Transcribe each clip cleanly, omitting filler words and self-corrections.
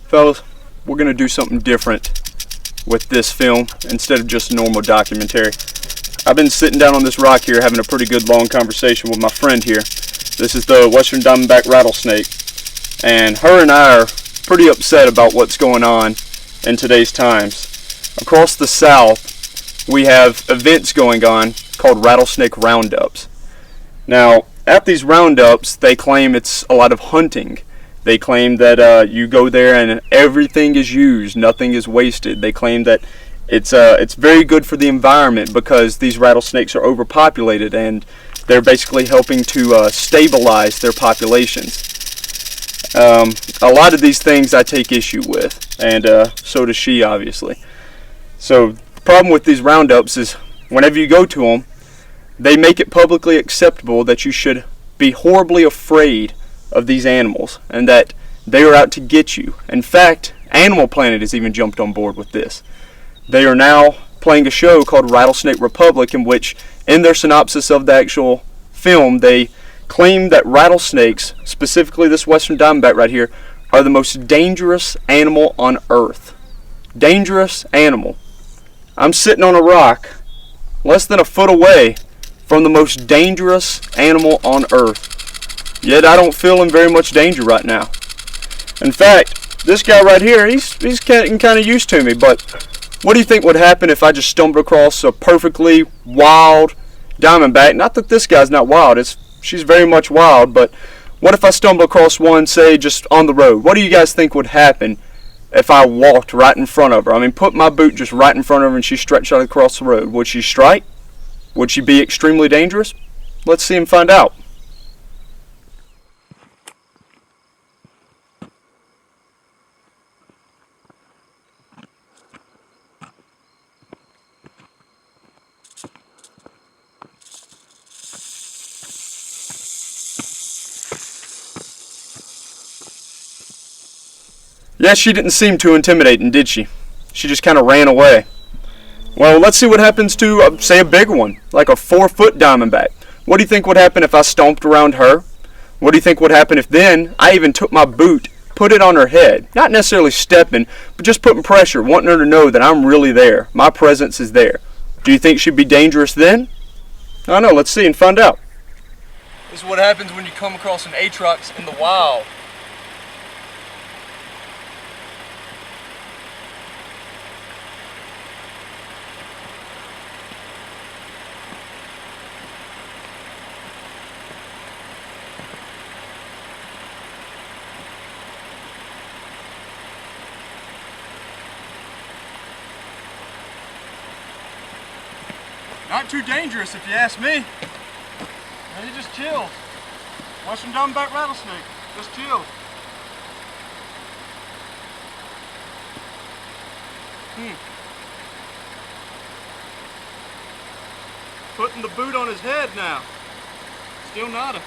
Fellas, we're going to do something different with this film instead of just a normal documentary. I've been sitting down on this rock here having a pretty good long conversation with my friend here. This is the Western Diamondback rattlesnake, and her and I are pretty upset about what's going on in today's times. Across the South, we have events going on called Rattlesnake Roundups. Now, at these roundups, they claim it's a lot of hunting. They claim that you go there and everything is used, nothing is wasted. They claim that it's very good for the environment because these rattlesnakes are overpopulated and they're basically helping to stabilize their populations. A lot of these things I take issue with, and so does she, obviously. So the problem with these roundups is whenever you go to them, they make it publicly acceptable that you should be horribly afraid of these animals and that they are out to get you. In fact, Animal Planet has even jumped on board with this. They are now playing a show called Rattlesnake Republic, in which, in their synopsis of the actual film, they claim that rattlesnakes, specifically this Western Diamondback right here, are the most dangerous animal on Earth. Dangerous animal. I'm sitting on a rock less than a foot away from the most dangerous animal on Earth. Yet I don't feel in very much danger right now. In fact, this guy right here, he's getting kind of used to me, but what do you think would happen if I just stumbled across a perfectly wild diamondback? Not that this guy's not wild, she's very much wild, but what if I stumbled across one, say, just on the road? What do you guys think would happen if I walked right in front of her? I mean, put my boot just right in front of her and she stretched out across the road. Would she strike? Would she be extremely dangerous? Let's see and find out. Yes, she didn't seem too intimidating, did she? She just kind of ran away. Well, let's see what happens to, say, a big one, like a 4-foot diamondback. What do you think would happen if I stomped around her? What do you think would happen if then I even took my boot, put it on her head? Not necessarily stepping, but just putting pressure, wanting her to know that I'm really there. My presence is there. Do you think she'd be dangerous then? I don't know. Let's see and find out. This is what happens when you come across an Atrox in the wild. Not too dangerous if you ask me. Now you just chill. Western Diamondback rattlesnake. Just chill. Putting the boot on his head now. Still nada.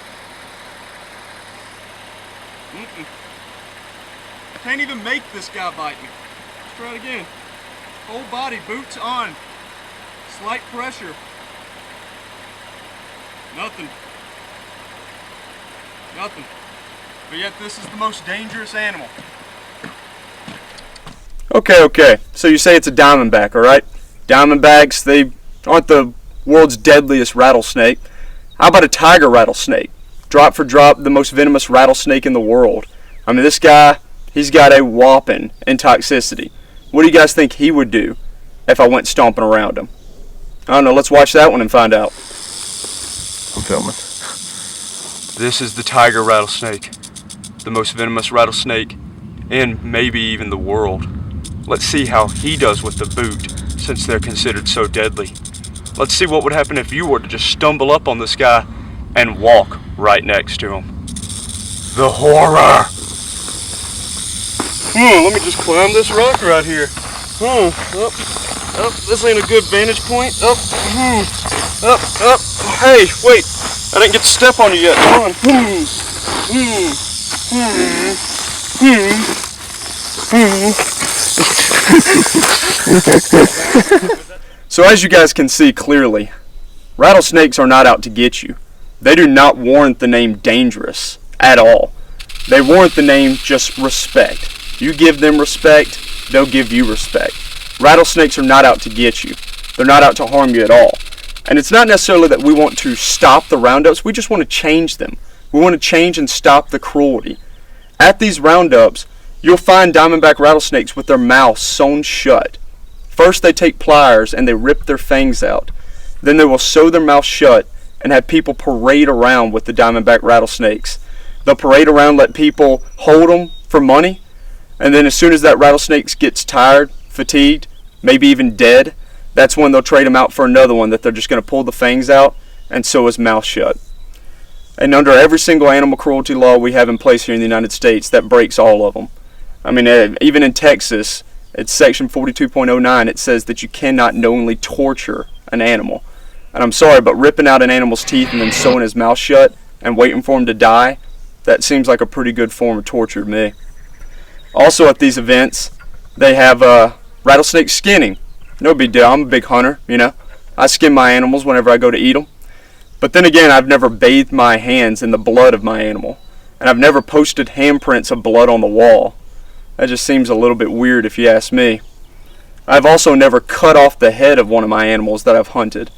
I can't even make this guy bite me. Let's try it again. Whole body, boots on. Slight pressure. Nothing. Nothing. But yet this is the most dangerous animal. Okay. So you say it's a diamondback, alright? Diamondbacks, they aren't the world's deadliest rattlesnake. How about a tiger rattlesnake? Drop for drop, the most venomous rattlesnake in the world. I mean, this guy, he's got a whopping in toxicity. What do you guys think he would do if I went stomping around him? I don't know, let's watch that one and find out. I'm filming. This is the tiger rattlesnake, the most venomous rattlesnake in maybe even the world. Let's see how he does with the boot, since they're considered so deadly. Let's see what would happen if you were to just stumble up on this guy and walk right next to him. The horror! Let me just climb this rock right here. Up, this ain't a good vantage point. Up. Hey, wait, I didn't get to step on you yet. Come on. So as you guys can see clearly, rattlesnakes are not out to get you. They do not warrant the name dangerous at all. They warrant the name just respect. You give them respect, they'll give you respect. Rattlesnakes are not out to get you. They're not out to harm you at all. And it's not necessarily that we want to stop the roundups, we just want to change them. We want to change and stop the cruelty. At these roundups, you'll find diamondback rattlesnakes with their mouths sewn shut. First they take pliers and they rip their fangs out. Then they will sew their mouth shut and have people parade around with the diamondback rattlesnakes. They'll parade around, let people hold them for money, and then as soon as that rattlesnake gets tired, fatigued, maybe even dead, that's when they'll trade him out for another one that they're just going to pull the fangs out and sew his mouth shut. And under every single animal cruelty law we have in place here in the United States, that breaks all of them. I mean, even in Texas, it's section 42.09, it says that you cannot knowingly torture an animal. And I'm sorry, but ripping out an animal's teeth and then sewing his mouth shut and waiting for him to die, that seems like a pretty good form of torture to me. Also at these events, they have rattlesnake skinning. No big deal, I'm a big hunter, you know. I skin my animals whenever I go to eat them. But then again, I've never bathed my hands in the blood of my animal. And I've never posted handprints of blood on the wall. That just seems a little bit weird if you ask me. I've also never cut off the head of one of my animals that I've hunted.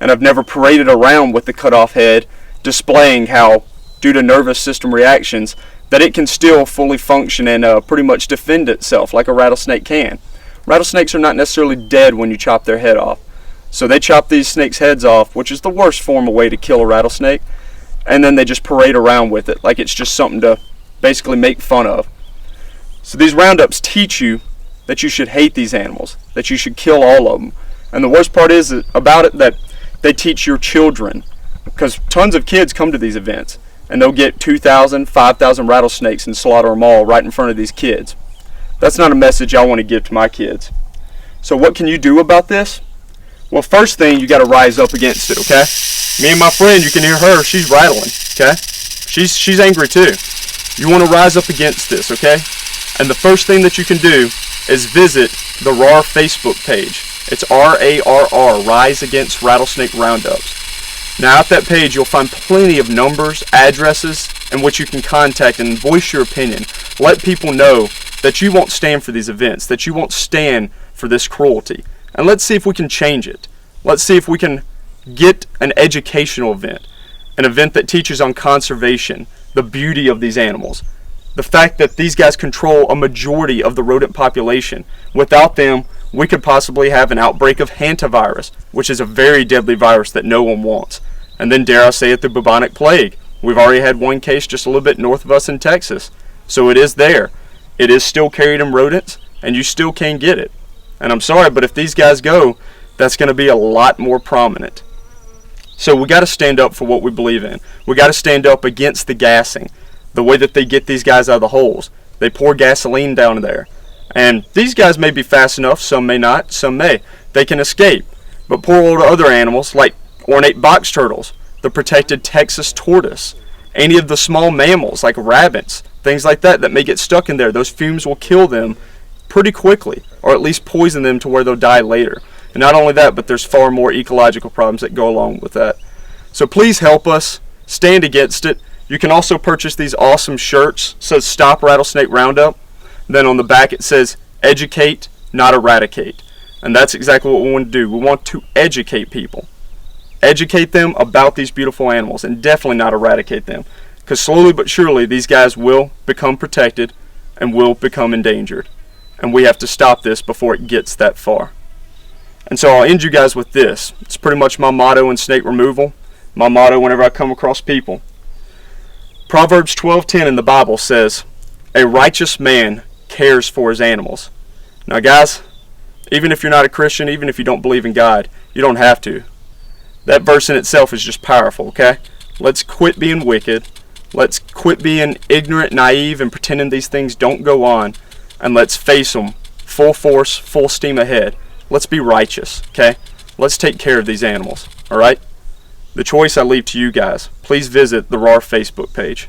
And I've never paraded around with the cut off head, displaying how, due to nervous system reactions, that it can still fully function and pretty much defend itself like a rattlesnake can. Rattlesnakes are not necessarily dead when you chop their head off. So they chop these snakes' heads off, which is the worst form of way to kill a rattlesnake, and then they just parade around with it like it's just something to basically make fun of. So these roundups teach you that you should hate these animals, that you should kill all of them. And the worst part is about it that they teach your children, because tons of kids come to these events and they'll get 2,000, 5,000 rattlesnakes and slaughter them all right in front of these kids. That's not a message I want to give to my kids. So what can you do about this? Well, first thing, you got to rise up against it, okay? Me and my friend, you can hear her, she's rattling, okay? She's angry too. You want to rise up against this, okay? And the first thing that you can do is visit the RAR Facebook page. It's RARR, Rise Against Rattlesnake Roundups. Now at that page you'll find plenty of numbers, addresses, in which you can contact and voice your opinion. Let people know that you won't stand for these events, that you won't stand for this cruelty. And let's see if we can change it. Let's see if we can get an educational event, an event that teaches on conservation, the beauty of these animals, the fact that these guys control a majority of the rodent population. Without them, we could possibly have an outbreak of hantavirus, which is a very deadly virus that no one wants. And then, dare I say it, the bubonic plague. We've already had one case just a little bit north of us in Texas. So it is there. It is still carried in rodents, and you still can get it. And I'm sorry, but if these guys go, that's going to be a lot more prominent. So we got to stand up for what we believe in. We got to stand up against the gassing. The way that they get these guys out of the holes. They pour gasoline down there. And these guys may be fast enough, some may not, some may. They can escape. But poor old other animals, like ornate box turtles, the protected Texas tortoise, any of the small mammals like rabbits, things like that may get stuck in there. Those fumes will kill them pretty quickly, or at least poison them to where they'll die later. And not only that, but there's far more ecological problems that go along with that. So please help us stand against it. You can also purchase these awesome shirts. It says Stop Rattlesnake Roundup. Then on the back it says Educate, Not Eradicate. And that's exactly what we want to do. We want to educate people. Educate them about these beautiful animals, and definitely not eradicate them. Because slowly but surely these guys will become protected and will become endangered. And we have to stop this before it gets that far. And so I'll end you guys with this. It's pretty much my motto in snake removal. My motto whenever I come across people. Proverbs 12:10 in the Bible says, "A righteous man cares for his animals." Now guys, even if you're not a Christian, even if you don't believe in God, you don't have to. That verse in itself is just powerful, okay? Let's quit being wicked. Let's quit being ignorant, naive, and pretending these things don't go on. And let's face them full force, full steam ahead. Let's be righteous, okay? Let's take care of these animals, alright? The choice I leave to you guys. Please visit the RAR Facebook page.